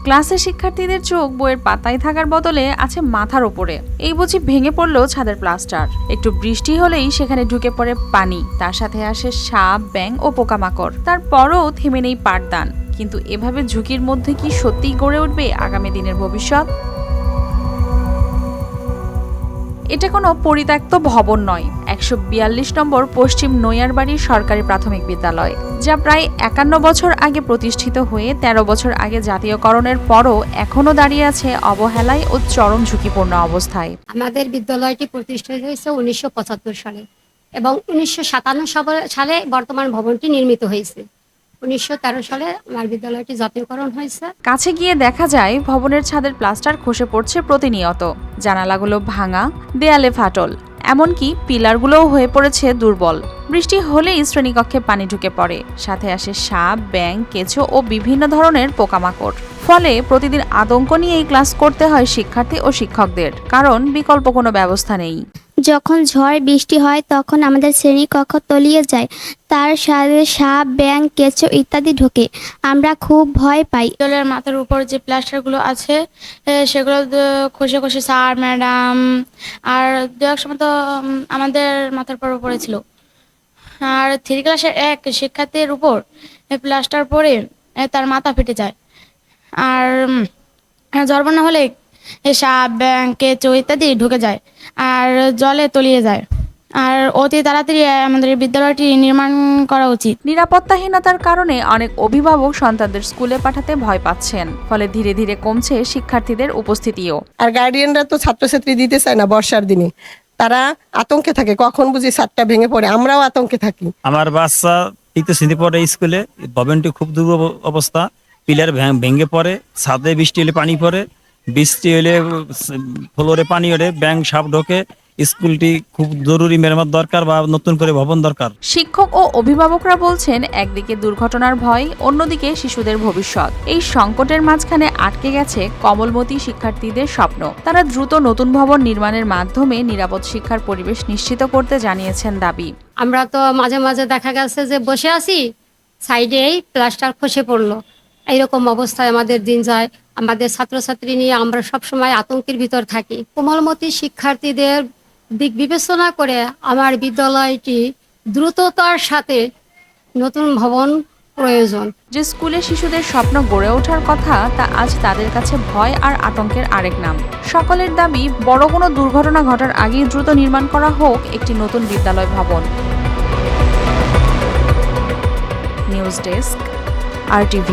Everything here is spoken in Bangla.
ক্লাসের শিক্ষার্থীদের চোখ বইয়ের পাতায় থাকার বদলে আছে মাথার ওপরে। এই বুঝি ভেঙে পড়লো ছাদের প্লাস্টার। একটু বৃষ্টি হলেই সেখানে ঢুকে পড়ে পানি, তার সাথে আসে সাপ, ব্যাঙ ও পোকামাকড়। তারপরও থেমে নেই পাঠদান। কিন্তু এভাবে ঝুঁকির মধ্যে কি সত্যিই গড়ে উঠবে আগামী দিনের ভবিষ্যৎ? এটা কোনো পরিত্যক্ত ভবন নয়, ১৪২ নম্বর পশ্চিম নৈয়ারবাড়ির সরকারি প্রাথমিক বিদ্যালয়, যা প্রায় ৫১ বছর আগে প্রতিষ্ঠিত হয়ে ১৩ বছর আগে জাতীয়করণের পরও এখনও দাঁড়িয়ে আছে অবহেলায় ও চরম ঝুঁকিপূর্ণ অবস্থায়। আমাদের বিদ্যালয়টি প্রতিষ্ঠিত হয়েছে ১৯৭৫ সালে এবং ১৯৫৭ সালে বর্তমান ভবনটি নির্মিত হয়েছে। ১৯১৩ সালে আমার বিদ্যালয়টি জাতীয়করণ হয়েছে। কাছে গিয়ে দেখা যায় ভবনের ছাদের প্লাস্টার খসে পড়ছে প্রতিনিয়ত। জানালাগুলো ভাঙা, দেয়ালে ফাটল, এমনকি পিলারগুলোও হয়ে পড়েছে দুর্বল। বৃষ্টি হলেই শ্রেণীকক্ষে পানি ঢুকে পড়ে, সাথে আসে সাপ, ব্যাঙ, কেঁচো ও বিভিন্ন ধরনের পোকামাকড়। ফলে প্রতিদিন আতঙ্ক নিয়েই ক্লাস করতে হয় শিক্ষার্থী ও শিক্ষকদের, কারণ বিকল্প কোনো ব্যবস্থা নেই। যখন ঝড় বৃষ্টি হয় তখন আমাদের শ্রেণীকক্ষ তলিয়ে যায়, তার সাথে সাপ, ব্যাঙ, কেঁচো ইত্যাদি ঢোকে। আমরা খুব ভয় পাই। বিদ্যালয়ের মাথার উপর যে প্লাস্টারগুলো আছে সেগুলো খসে খসে স্যার, ম্যাডাম আর দু এক সময় তো আমাদের মাথার উপর পড়েছিল। আর 3 ক্লাসের এক শিক্ষার্থীর উপর প্লাস্টার পড়ে তার মাথা ফেটে যায়। আর ঝড় বন্যা হলে সাপ, ব্যাঙ, কেঁচো ইত্যাদি ঢুকে যায় আর জলে তলিয়ে যায়। আর অতি তাড়াতাড়ি আমাদের বিদ্যালয়টি নির্মাণ করা উচিত। নিরাপত্তাহীনতার কারণে অনেক অভিভাবক সন্তানদের স্কুলে পাঠাতে ভয় পাচ্ছেন, ফলে ধীরে ধীরে কমছে শিক্ষার্থীদের উপস্থিতিও। আর গার্ডিয়ানরা তো ছাত্রছাত্রী দিতে চায় না বর্ষার দিনে, তারা আতঙ্কে থাকে কখন বুঝি ছাদটা ভেঙে পড়ে, আমরাও আতঙ্কে থাকি। আমার বাচ্চা 3য় শ্রেণী পড়ে স্কুলে, ভবনটি খুব দুর্বল অবস্থা, পিলার ভেঙে পড়ে, ছাদে বৃষ্টি হলে পানি পড়ে, বৃষ্টি হলে ফ্লোরে পানি ওঠে, ব্যাঙ সাপ ঢোকে। স্কুলটি খুব জরুরি মেরামত দরকার বা নতুন করে ভবন দরকার। শিক্ষক ও অভিভাবকরা বলছেন, একদিকে দুর্ঘটনার ভয়, অন্যদিকে শিশুদের ভবিষ্যৎ। এই সংকটের মাঝখানে আটকে গেছে কমলমতি শিক্ষার্থীদের স্বপ্ন। তারা দ্রুত নতুন ভবন নির্মাণের মাধ্যমে নিরাপদ শিক্ষার পরিবেশ নিশ্চিত করতে জানিয়েছেন দাবি। আমরা তো মাঝে মাঝে দেখা গেছে যে বসে আছি, সাইডেই প্লাস্টার খসে পড়লো, এইরকম অবস্থায় আমাদের দিন যায়। আমাদের ছাত্রছাত্রী নিয়ে আমরা সবসময় আতঙ্কের ভিতর থাকি। কোমলমতি শিক্ষার্থীদের দিক বিবেচনা করে আমার বিদ্যালয়টি দ্রুততার সাথে নতুন ভবন প্রয়োজন। যে স্কুলে শিশুদের স্বপ্ন গড়ে ওঠার কথা, তা আজ তাদের কাছে ভয় আর আতঙ্কের আরেক নাম। সকলের দাবি, বড় কোনো দুর্ঘটনা ঘটার আগেই দ্রুত নির্মাণ করা হোক একটি নতুন বিদ্যালয় ভবন। News desk, RTV।